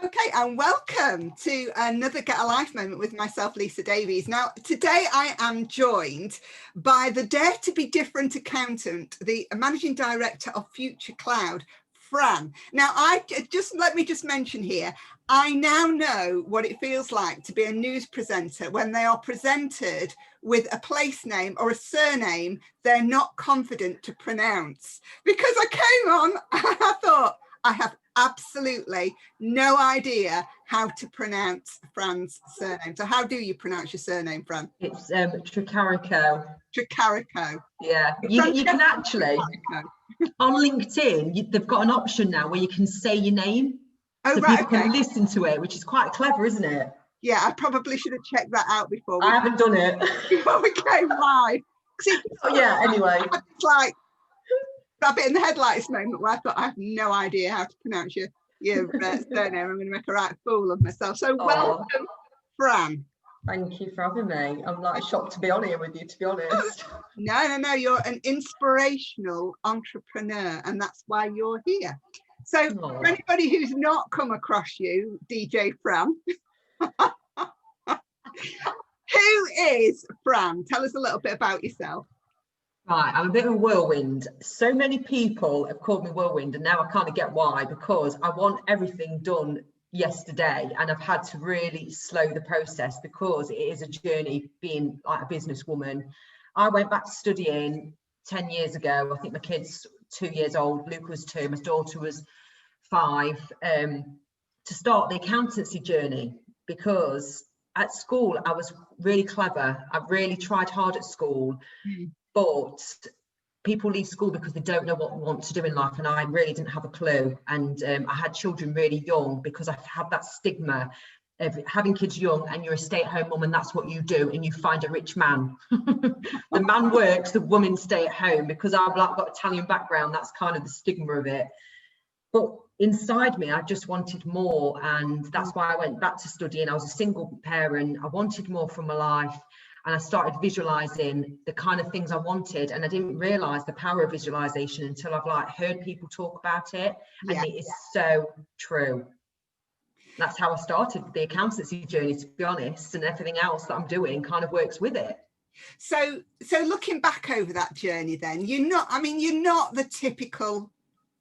Okay, and welcome to another Get a Life moment with myself, Lisa Davies. Now, today I am joined by the Dare to Be Different accountant, the managing director of Future Cloud, Fran. Now, let me mention here, I now know what it feels like to be a news presenter when they are presented with a place name or a surname they're not confident to pronounce. Because I came on and I thought, I have absolutely no idea how to pronounce Fran's surname. So how do you pronounce your surname, Fran? It's Tricarico. Tricarico. Yeah, you can actually, on LinkedIn, they've got an option now where you can say your name. Oh, so right, people can listen to it, which is quite clever, isn't it? Yeah, I probably should have checked that out before. I haven't done it. Before we came live. Oh, yeah, anyway. It's like that bit in the headlights moment where I thought I have no idea how to pronounce your surname. I'm going to make a right fool of myself. So welcome, Fran. Thank you for having me. I'm like shocked to be on here with you, to be honest. No, you're an inspirational entrepreneur, and that's why you're here. So for anybody who's not come across you, DJ Fran, who is Fran? Tell us a little bit about yourself. Right, I'm a bit of a whirlwind. So many people have called me whirlwind, and now I kind of get why, because I want everything done yesterday, and I've had to really slow the process because it is a journey being like a businesswoman. I went back to studying 10 years ago. I think my kid's 2 years old, Luke was 2, my daughter was 5, to start the accountancy journey, because at school I was really clever. I really tried hard at school. But people leave school because they don't know what they want to do in life, and I really didn't have a clue. And I had children really young because I had that stigma of having kids young, and you're a stay-at-home mum, and that's what you do, and you find a rich man. The man works, the woman stay at home, because I've got Italian background. That's kind of the stigma of it. But inside me, I just wanted more, and that's why I went back to studying. I was a single parent. I wanted more from my life. And I started visualizing the kind of things I wanted, and I didn't realize the power of visualization until I've heard people talk about it. And it is so true. That's how I started the accountancy journey, to be honest, and everything else that I'm doing kind of works with it. So looking back over that journey, then you're not the typical.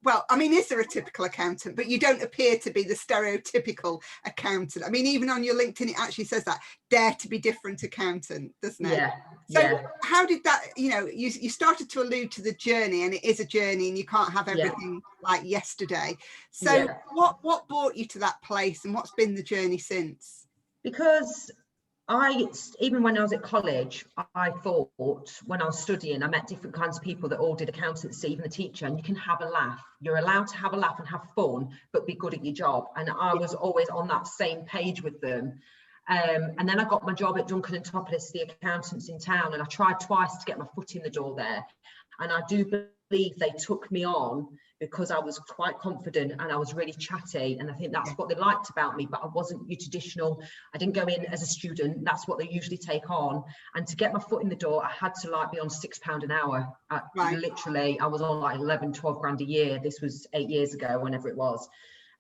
Well, is there a typical accountant? But you don't appear to be the stereotypical accountant. Even on your LinkedIn, it actually says that Dare to Be Different accountant, doesn't it? Yeah. So how did that, you started to allude to the journey, and it is a journey, and you can't have everything like yesterday. So what brought you to that place, and what's been the journey since? Because even when I was at college, I thought, when I was studying, I met different kinds of people that all did accountancy, even the teacher, and you can have a laugh. You're allowed to have a laugh and have fun, but be good at your job. And I was always on that same page with them. And then I got my job at Duncan & Topless, the accountants in town, and I tried twice to get my foot in the door there. And I do believe they took me on because I was quite confident and I was really chatty, and I think that's what they liked about me. But I wasn't your traditional, I didn't go in as a student. That's what they usually take on. And to get my foot in the door, I had to be on £6 an hour. Literally, I was on 11, 12 grand a year. This was 8 years ago, whenever it was.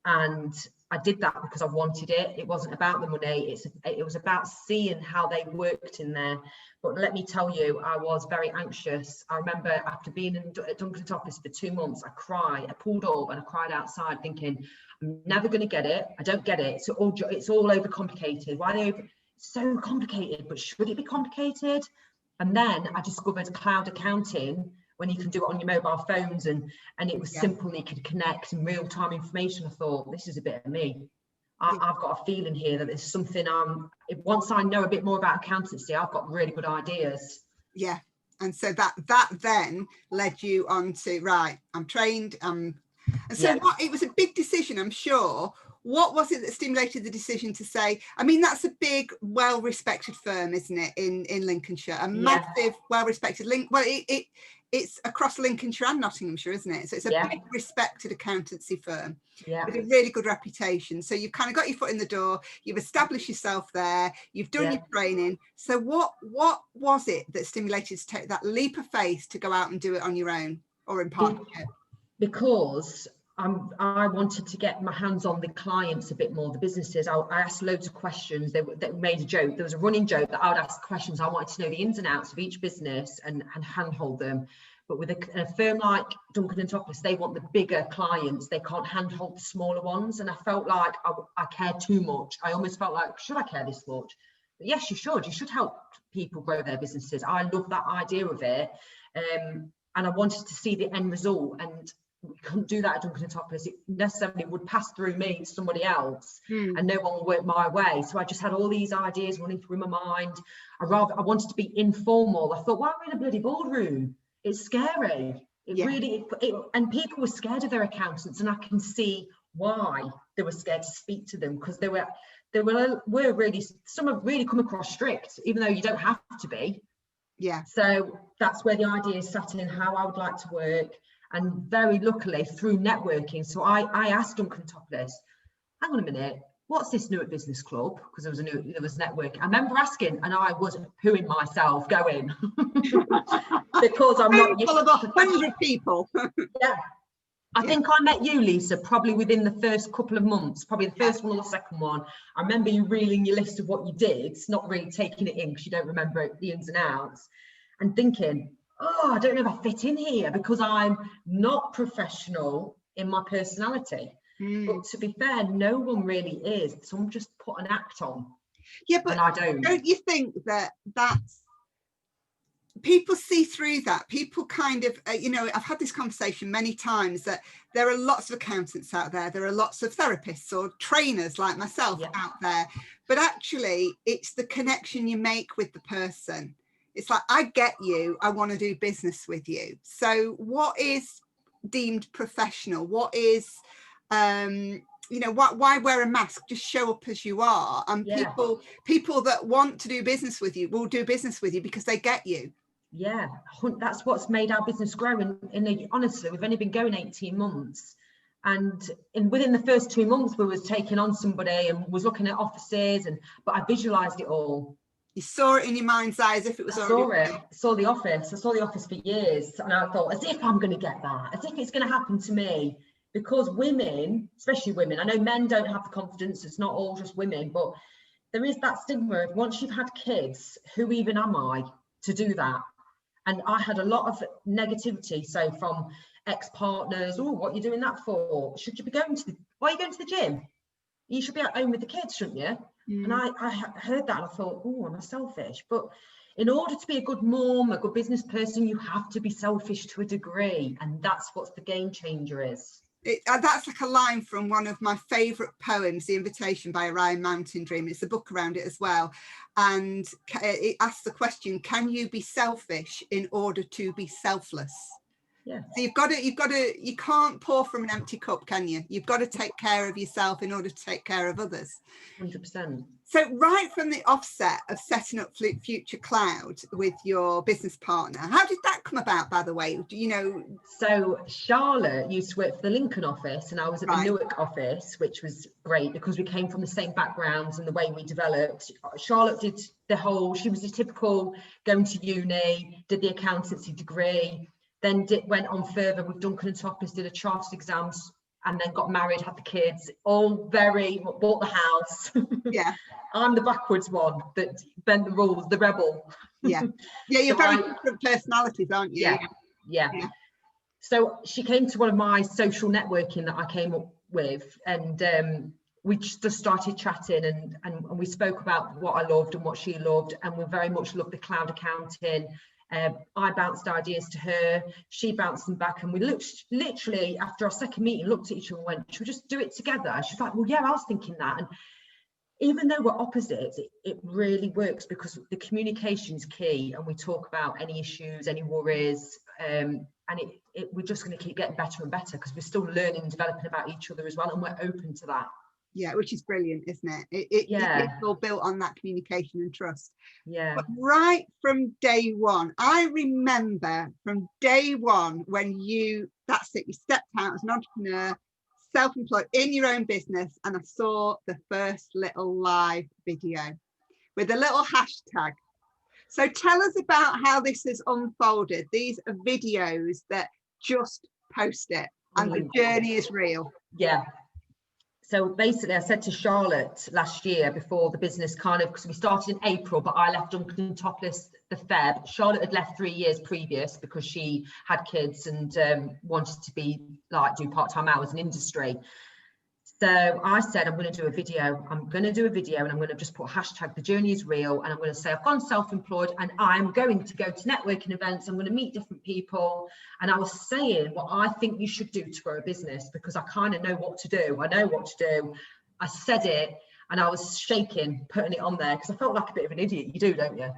And I did that because I wanted it. It wasn't about the money. It was about seeing how they worked in there. But let me tell you, I was very anxious. I remember after being at Duncan's office for 2 months, I cried. I pulled up and I cried outside thinking, I'm never going to get it. I don't get it. It's all overcomplicated. Why are they so complicated? But should it be complicated? And then I discovered cloud accounting, when you can do it on your mobile phones, and it was simple, and you could connect and real-time information. I thought, this is a bit of me. I've got a feeling here that there's something once I know a bit more about accountancy, I've got really good ideas. Yeah. And so that then led you on to, right, I'm trained. And so it was a big decision, I'm sure. What was it that stimulated the decision to say, that's a big, well-respected firm, isn't it, in Lincolnshire? A massive, well-respected it's across Lincolnshire and Nottinghamshire, isn't it? So it's a big, respected accountancy firm with a really good reputation. So you've kind of got your foot in the door, you've established yourself there, you've done your training. So what was it that stimulated you to take that leap of faith to go out and do it on your own or in partnership? Because I wanted to get my hands on the clients a bit more, the businesses. I asked loads of questions. They made a joke. There was a running joke that I would ask questions. I wanted to know the ins and outs of each business and handhold them. But with a firm like Duncan and Topless, they want the bigger clients. They can't handhold the smaller ones. And I felt like I cared too much. I almost felt like, should I care this much? But yes, you should. You should help people grow their businesses. I love that idea of it. And I wanted to see the end result. And we couldn't do that at Duncan and Topless. It necessarily would pass through me to somebody else, and no one would work my way. So I just had all these ideas running through my mind. I wanted to be informal. I thought, why are we in a bloody boardroom? It's scary. And people were scared of their accountants, and I can see why they were scared to speak to them, because they were really, some have really come across strict, even though you don't have to be. Yeah. So that's where the ideas sat in, how I would like to work. And very luckily through networking. So I asked Duncan Topless, hang on a minute, what's this new at business club? Because there was networking. I remember asking, and I was pooing myself going because I'm not full of 100 people. Yeah. I think I met you, Lisa, probably within the first couple of months, probably the first one or the second one. I remember you reeling your list of what you did, not really taking it in because you don't remember the ins and outs, and thinking, oh, I don't know if I fit in here because I'm not professional in my personality. But to be fair, no one really is. Someone just put an act on. Yeah, but and I don't you think that's people see through that? People kind of, I've had this conversation many times that there are lots of accountants out there. There are lots of therapists or trainers like myself out there. But actually, it's the connection you make with the person. It's like, I get you, I want to do business with you. So what is deemed professional? What is, why wear a mask? Just show up as you are. And people that want to do business with you will do business with you because they get you. Yeah, that's what's made our business grow. And honestly, we've only been going 18 months. And within the first 2 months, we was taking on somebody and was looking at offices, but I visualized it all. You saw it in your mind's eye as if it was already. I saw the office. I saw the office for years, and I thought, as if I'm going to get that, as if it's going to happen to me. Because women, especially women, I know men don't have the confidence. It's not all just women, but there is that stigma of once you've had kids, who even am I to do that? And I had a lot of negativity. So from ex-partners, oh, what are you doing that for? Should you be going to why are you going to the gym? You should be at home with the kids, shouldn't you? And I heard that and I thought, oh, am I selfish? But in order to be a good mom, a good business person, you have to be selfish to a degree. And that's what the game changer is. That's like a line from one of my favourite poems, The Invitation by Orion Mountain Dream. It's a book around it as well. And it asks the question, can you be selfish in order to be selfless? Yeah. So you can't pour from an empty cup, can you? You've got to take care of yourself in order to take care of others. 100%. So right from the offset of setting up Future Cloud with your business partner, how did that come about, by the way? So Charlotte used to work for the Lincoln office and I was at the Newark office, which was great because we came from the same backgrounds and the way we developed. Charlotte did she was a typical going to uni, did the accountancy degree, then went on further with Duncan and Topless, did a chartered exams, and then got married, had the kids, bought the house. Yeah. I'm the backwards one that bent the rules, the rebel. Yeah. Yeah, you're very different personalities, aren't you? Yeah. So she came to one of my social networking that I came up with, and we just started chatting and we spoke about what I loved and what she loved, and we very much loved the cloud accounting. I bounced ideas to her, she bounced them back, and we literally after our second meeting looked at each other and went, should we just do it together? She's like, well, yeah, I was thinking that. And even though we're opposites, it really works because the communication is key, and we talk about any issues, any worries, and we're just going to keep getting better and better because we're still learning and developing about each other as well, and we're open to that. Yeah, which is brilliant, isn't it? It's all built on that communication and trust. Yeah. But right from day one, I remember from day one when you stepped out as an entrepreneur, self-employed in your own business, and I saw the first little live video with a little hashtag. So tell us about how this has unfolded. These are videos that just post it. And the journey is real. Yeah. So basically, I said to Charlotte last year before the business because we started in April, but I left Duncan Topless the Feb. Charlotte had left 3 years previous because she had kids and wanted to do part-time hours in industry. So I said, I'm going to do a video. I'm going to do a video and I'm going to just put hashtag the journey is real. And I'm going to say I've gone self-employed and I'm going to go to networking events. I'm going to meet different people. And I was saying what I think you should do to grow a business, because I kind of know what to do. I know what to do. I said it and I was shaking, putting it on there because I felt like a bit of an idiot. You do, don't you?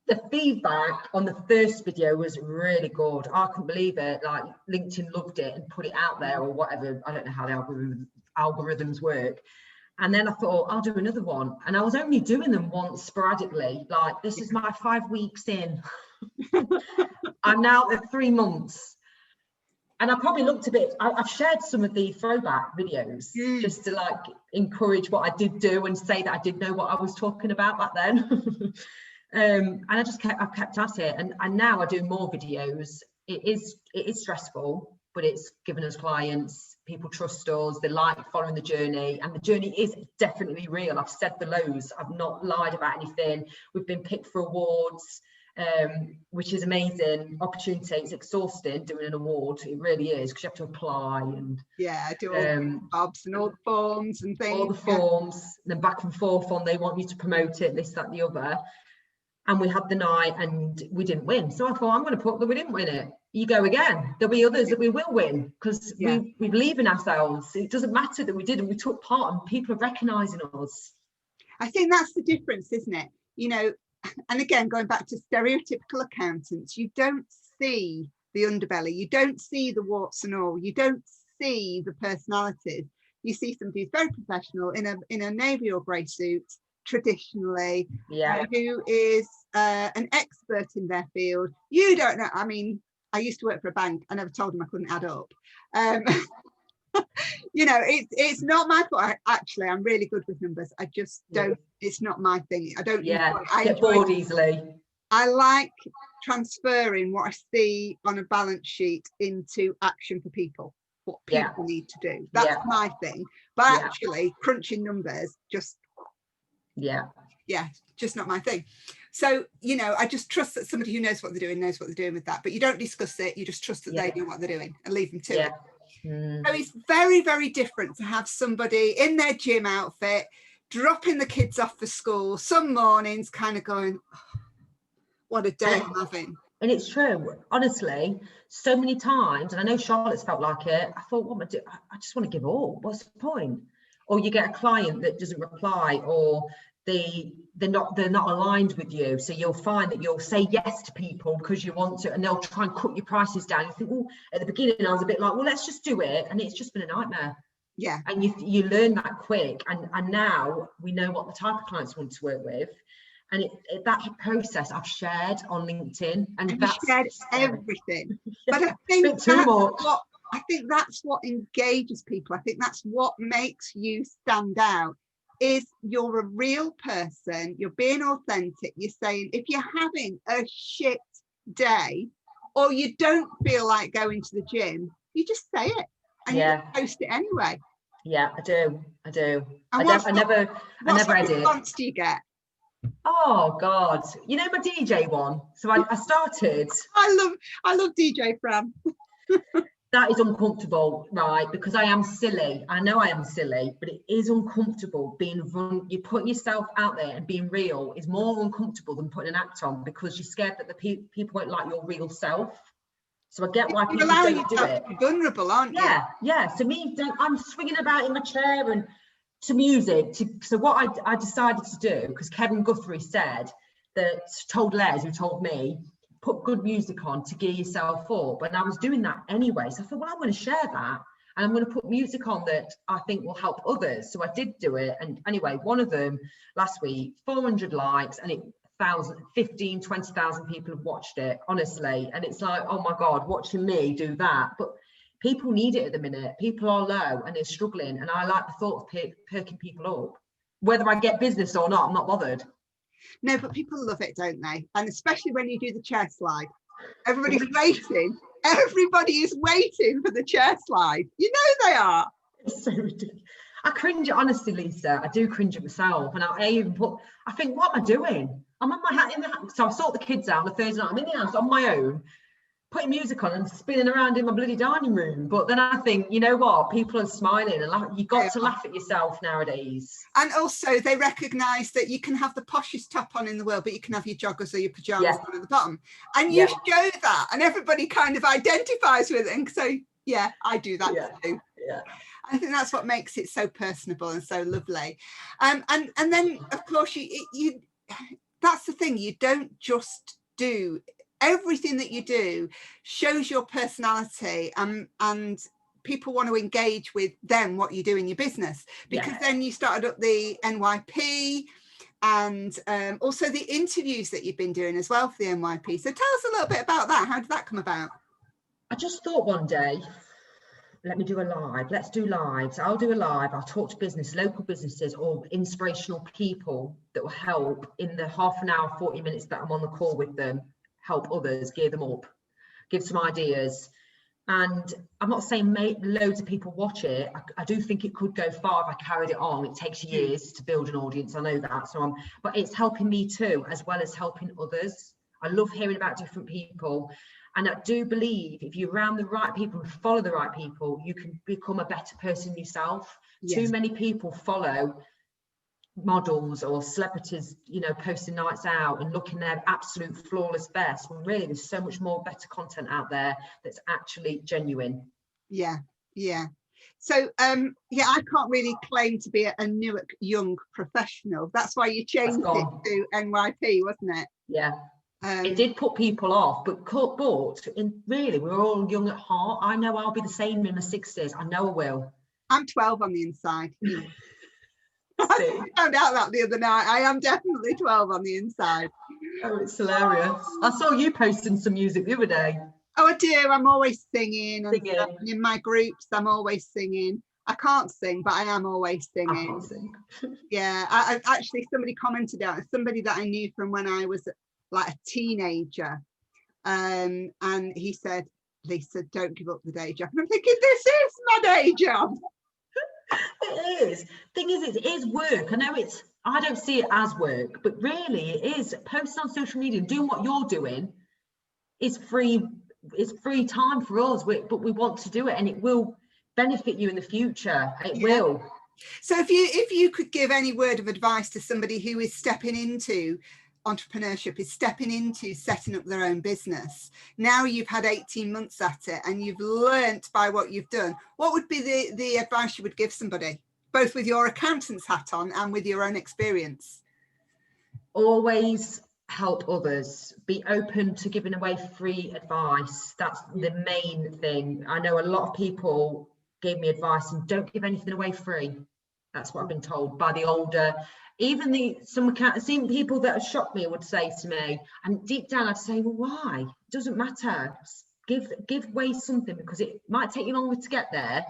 The feedback on the first video was really good. I couldn't believe it. Like, LinkedIn loved it and put it out there or whatever. I don't know how the algorithms work. And then I thought, I'll do another one. And I was only doing them once sporadically. Like, this is my 5 weeks in. I'm now at 3 months. And I probably looked a bit, I've shared some of the throwback videos just to encourage what I did do and say that I did know what I was talking about back then. And I've kept at it, and now I do more videos. It is stressful, but it's given us clients. People trust us. They like following the journey, and the journey is definitely real. I've said the lows. I've not lied about anything. We've been picked for awards, which is amazing opportunity. It's exhausting doing an award. It really is, because you have to apply and do all the jobs and all the forms and things. All the forms, and then back and forth on they want you to promote it, this, that, and the other. And we had the night and we didn't win. So I thought, I'm going to put that we didn't win it. You go again. There'll be others that we will win, because we believe in ourselves. It doesn't matter that we did and we took part and people are recognising us. I think that's the difference, isn't it? You know, and again, going back to stereotypical accountants, you don't see the underbelly. You don't see the warts and all. You don't see the personalities. You see somebody who's very professional in a navy or grey suit, traditionally, who is an expert in their field. You don't know. I mean, I used to work for a bank. I never told them I couldn't add up. You know, it's not my fault. I'm really good with numbers. I just don't. It's not my thing. I don't. I get bored easily. I like transferring what I see on a balance sheet into action for people. What people need to do. That's my thing. But actually, crunching numbers just. Just not my thing. So, you know, I just trust that somebody who knows what they're doing with that. But you don't discuss it. You just trust that they know what they're doing and leave them to it. So it's very, very different to have somebody in their gym outfit dropping the kids off for school some mornings, kind of going, oh, what a day I'm having. And it's true, honestly, so many times, and I know Charlotte's felt like it. I thought, what am I doing? I just want to give up. What's the point? Or you get a client that doesn't reply, or they're not aligned with you. So you'll find that you'll say yes to people because you want to, and they'll try and cut your prices down. You think, oh, at the beginning I was a bit like, well, let's just do it, and it's just been a nightmare. And you learn that quick, and now we know what the type of clients we want to work with. And that process I've shared on LinkedIn, and that's shared everything. But I think that's what engages people. I think that's what makes you stand out, is you're a real person, you're being authentic, you're saying if you're having a shit day or you don't feel like going to the gym, you just say it and you post it anyway. I do. And I never edit. Response do you get? Oh God, you know my DJ one. So I started. I love DJ Fran. That is uncomfortable, right? Because I am silly. I know I am silly, but it is uncomfortable you putting yourself out there, and being real is more uncomfortable than putting an act on, because you're scared that the people won't like your real self. So I get why people don't do it. Vulnerable, aren't you? Yeah. So I'm swinging about in my chair and to music. So what I decided to do, because Kevin Guthrie told Les, who told me, put good music on to gear yourself up, and I was doing that anyway. So I thought, well, I'm going to share that, and I'm going to put music on that I think will help others. So I did do it, and anyway, one of them last week, 400 likes, and 20,000 people have watched it, honestly. And it's like, oh my God, watching me do that. But people need it at the minute. People are low and they're struggling, and I like the thought of perking people up. Whether I get business or not, I'm not bothered. No, but people love it, don't they? And especially when you do the chair slide, everybody's waiting Everybody is waiting for the chair slide. You know they are. It's so ridiculous. I cringe, honestly, Lisa. I do cringe at myself, and I think, what am I doing? I'm on my hat in the house. So I sort the kids out on the Thursday night. I'm in the house on my own, putting music on and spinning around in my bloody dining room. But then I think, you know what? People are smiling, and you've got to laugh at yourself nowadays. And also, they recognise that you can have the poshest top on in the world, but you can have your joggers or your pyjamas on at the bottom, and you show that, and everybody kind of identifies with it. And so, yeah, I do that too. Yeah. I think that's what makes it so personable and so lovely. And then, of course, you that's the thing. You don't just do. Everything that you do shows your personality, and people want to engage with them, what you do in your business, because then you started up the NYP and also the interviews that you've been doing as well for the NYP. So tell us a little bit about that. How did that come about? I just thought one day, let me do a live. Let's do lives. I'll do a live. I'll talk to local businesses or inspirational people that will help in the half an hour, 40 minutes that I'm on the call with them, help others, gear them up, give some ideas. And I'm not saying loads of people watch it. I do think it could go far if I carried it on. It takes years to build an audience. I know that. But it's helping me too, as well as helping others. I love hearing about different people. And I do believe if you're around the right people and follow the right people, you can become a better person yourself. Too many people follow models or celebrities, posting nights out and looking their absolute flawless best, when really there's so much more better content out there that's actually genuine. So I can't really claim to be a Newark young professional. That's why you changed it to NYP, wasn't it? It did put people off, but really we're all young at heart. I know I'll be the same in my 60s. I know I will. I'm 12 on the inside. I found out that the other night. I am definitely 12 on the inside. Oh, it's hilarious. I saw you posting some music the other day. Oh, I do. I'm always singing. And in my groups, I'm always singing. I can't sing, but I am always singing. I can't sing. I actually, somebody commented on it. Somebody that I knew from when I was like a teenager. And he said, Lisa, don't give up the day job. And I'm thinking, this is my day job. It is. Thing is, it is work. I don't see it as work, but really it is. Posting on social media and doing what you're doing is free. It's free time for us, but we want to do it, and it will benefit you in the future. It will. So if you could give any word of advice to somebody who is stepping into entrepreneurship, is stepping into setting up their own business, now you've had 18 months at it and you've learnt by what you've done, what would be the advice you would give somebody, both with your accountant's hat on and with your own experience? Always help others. Be open to giving away free advice. That's the main thing. I know a lot of people gave me advice and don't give anything away free. That's what I've been told by the older, even some people that have shocked me would say to me, and deep down I'd say, well, why? It doesn't matter. Give away something, because it might take you longer to get there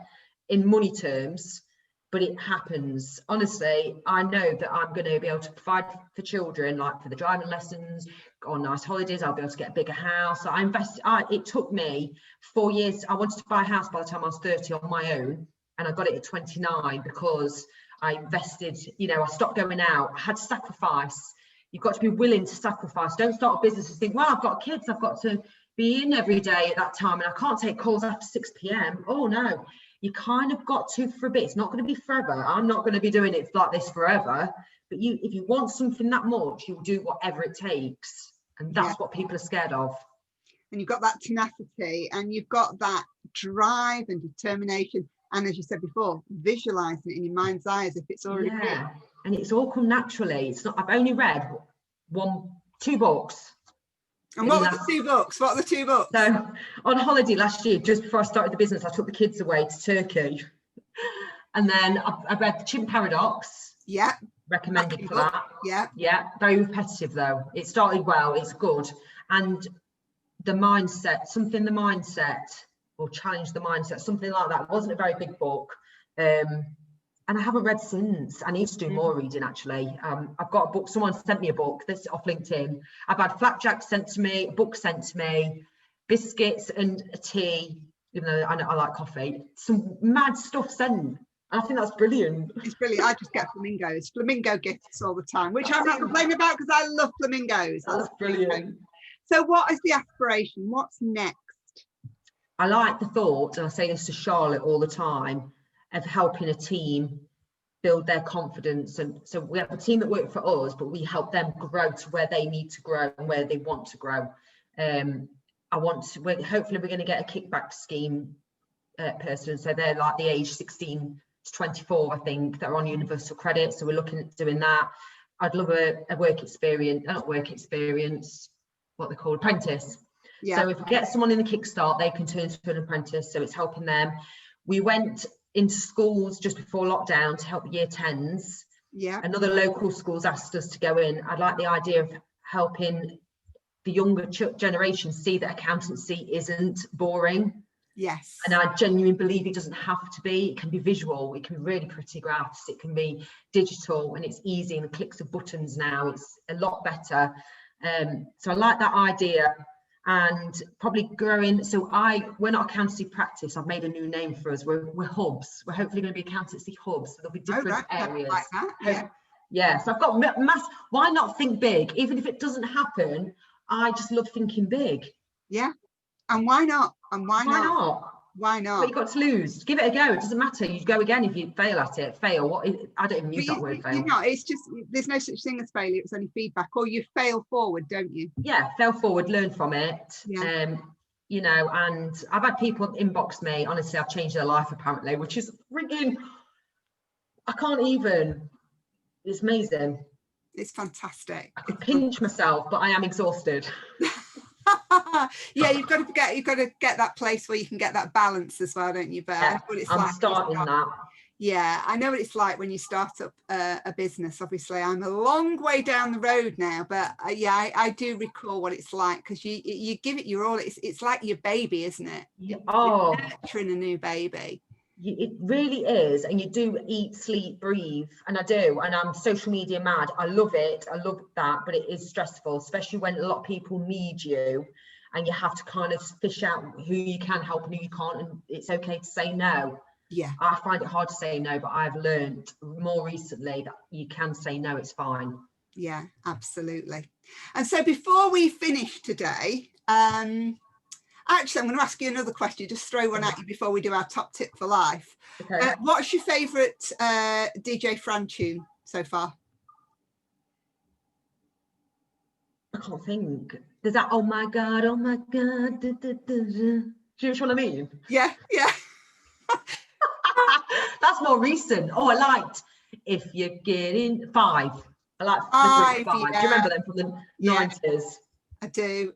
in money terms, but it happens. Honestly, I know that I'm going to be able to provide for children, like for the driving lessons, go on nice holidays. I'll be able to get a bigger house. It took me 4 years. I wanted to buy a house by the time I was 30 on my own, and I got it at 29 because I invested, I stopped going out. I had to sacrifice. You've got to be willing to sacrifice. Don't start a business and think, well, I've got kids, I've got to be in every day at that time, and I can't take calls after 6 p.m. Oh no, you kind of got to for a bit. It's not going to be forever. I'm not going to be doing it like this forever. But if you want something that much, you'll do whatever it takes. And that's what people are scared of. And you've got that tenacity, and you've got that drive and determination. And as you said before, visualizing it in your mind's eye as if it's already here. And it's all come naturally. It's not. I've only read 2 books. And what were the 2 books? What are the 2 books? So on holiday last year, just before I started the business, I took the kids away to Turkey, and then I read The Chimp Paradox. Yeah. Recommended for that. Yeah. Yeah. Very repetitive though. It started well. It's good. And the mindset, or challenge the mindset, something like that. It wasn't a very big book, and I haven't read since. I need to do more reading actually. I've got a book, someone sent me a book, this off LinkedIn. I've had flapjack sent to me, a book sent to me, biscuits and a tea, even though I like coffee. Some mad stuff sent. I think that's brilliant. It's brilliant. I just get flamingo gifts all the time, which I'm not complaining about because I love flamingos. That's brilliant. So what is the aspiration? What's next? I like the thought, and I say this to Charlotte all the time, of helping a team build their confidence. And so we have a team that work for us, but we help them grow to where they need to grow and where they want to grow. Hopefully we're going to get a kickback scheme person. So they're like the age 16 to 24, I think, that are on universal credit. So we're looking at doing that. I'd love a what they call apprentice. Yeah. So if we get someone in the kickstart, they can turn to an apprentice. So it's helping them. We went into schools just before lockdown to help year 10s. Yeah. Another local schools asked us to go in. I'd like the idea of helping the younger generation see that accountancy isn't boring. Yes. And I genuinely believe it doesn't have to be. It can be visual, it can be really pretty graphs, it can be digital, and it's easy, and the clicks of buttons now, it's a lot better. So I like that idea, and probably growing. So we're not accountancy practice. I've made a new name for us. We're hubs. We're hopefully going to be accountancy hubs. So there'll be different areas. Like that. Yeah. Yeah. So I've got why not think big? Even if it doesn't happen, I just love thinking big. Yeah. And why not? And why not? Why not? What you got to lose? Give it a go. It doesn't matter. You go again if you fail at it. Fail. What? I don't even use that word. Fail. It's just there's no such thing as failure. It's only feedback. Or you fail forward, don't you? Yeah, fail forward. Learn from it. Yeah. You know, and I've had people inbox me. Honestly, I've changed their life apparently, which is freaking. I can't even. It's amazing. It's fantastic. I could pinch myself, but I am exhausted. Yeah, you've got to get that place where you can get that balance as well, don't you? But yeah, I'm starting that. Yeah, I know what it's like when you start up a business. Obviously, I'm a long way down the road now, but yeah, I do recall what it's like, because you give it your all. It's like your baby, isn't it? You're nurturing a new baby. It really is, and you do eat, sleep, breathe, and I do, and I'm social media mad. I love it, I love that, but it is stressful, especially when a lot of people need you, and you have to kind of fish out who you can help and who you can't, and it's okay to say no. Yeah, I find it hard to say no, but I've learned more recently that you can say no, it's fine. Yeah, absolutely. And so before we finish today, actually, I'm going to ask you another question. Just throw one at you before we do our top tip for life. Okay. What's your favourite DJ Fran tune so far? I can't think. There's that, oh my God, da, da, da. Do you know which one I mean? Yeah, yeah. That's more recent. Oh, I liked If You're Getting Five. I like Five. Yeah. Do you remember them from the 90s? I do.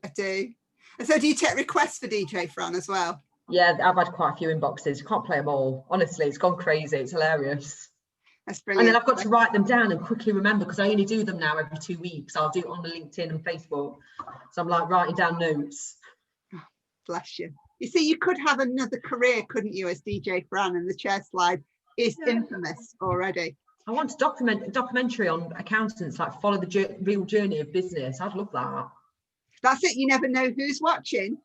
And so do you take requests for DJ Fran as well? Yeah, I've had quite a few inboxes. You can't play them all. Honestly, it's gone crazy. It's hilarious. That's brilliant. And then I've got to write them down and quickly remember, because I only do them now every 2 weeks. I'll do it on the LinkedIn and Facebook. So I'm like writing down notes. Oh, bless you. You see, you could have another career, couldn't you, as DJ Fran, and the chair slide is infamous already. I want to document a documentary on accountants, like follow the real journey of business. I'd love that. That's it. You never know who's watching.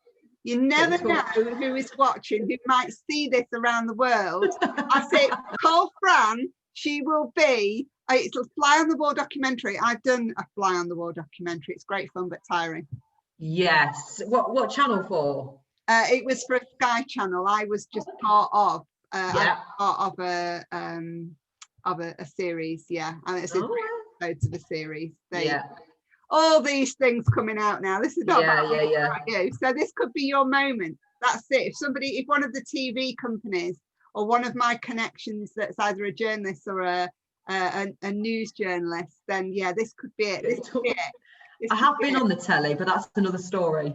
You never know who is watching, who might see this around the world. I say, call Fran. She will be. It's a fly on the wall documentary. I've done a fly on the wall documentary. It's great fun but tiring. Yes. What channel for? It was for a Sky channel. I was just part of. Part of a series. Yeah, and it's episodes of a series. All these things coming out now. This is not about you. So this could be your moment. That's it. If one of the TV companies or one of my connections that's either a journalist or a news journalist, then yeah, this could be it. This could be it. I have been on the telly, but that's another story.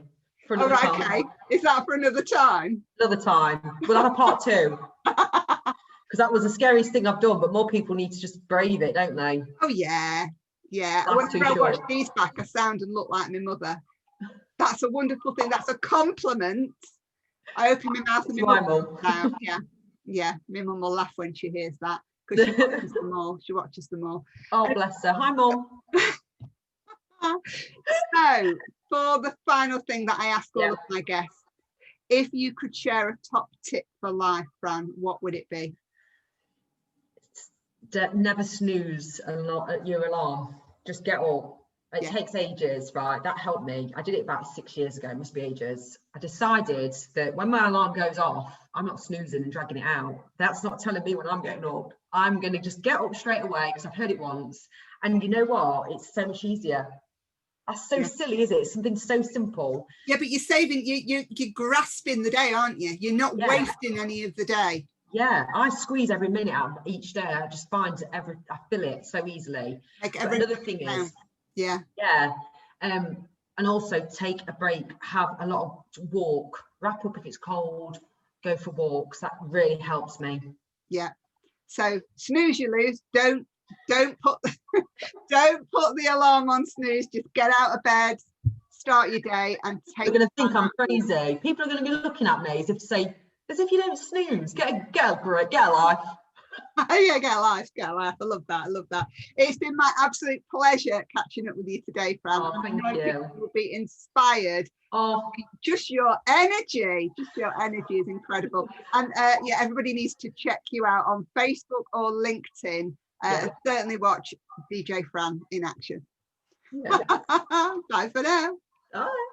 All right, okay. Is that for another time? Another time. We'll have a part 2. Because that was the scariest thing I've done, but more people need to just brave it, don't they? Oh yeah. Yeah, whenever I watch these back, I sound and look like my mother. That's a wonderful thing. That's a compliment. I open my mouth and my mum. Yeah. My mum will laugh when she hears that, because she watches them all. She watches them all. Oh, bless her. Hi, Mum. So, for the final thing that I ask all of my guests, if you could share a top tip for life, Fran, what would it be? Never snooze your alarm. Just get up. It takes ages, right? That helped me. I did it about 6 years ago. It must be ages. I decided that when my alarm goes off, I'm not snoozing and dragging it out. That's not telling me when I'm getting up. I'm going to just get up straight away because I've heard it once. And you know what? It's so much easier. That's so silly, is it? It's something so simple. Yeah, but you're saving, you're grasping the day, aren't you? You're not wasting any of the day. Yeah, I squeeze every minute out of each day. I just find I fill it so easily. Another thing is, and also take a break, have a lot of walk, wrap up if it's cold, go for walks. That really helps me. Yeah. So snooze, you lose. Don't put don't put the alarm on snooze. Just get out of bed, start your day, and take. They're going to think I'm crazy. People are going to be looking at me as if you don't snooze. Get a life. Yeah, get a life. I love that. It's been my absolute pleasure catching up with you today, Fran. Oh, thank you. People will be inspired. Just your energy is incredible. And everybody needs to check you out on Facebook or LinkedIn. Certainly watch DJ Fran in action. Bye for now. Bye.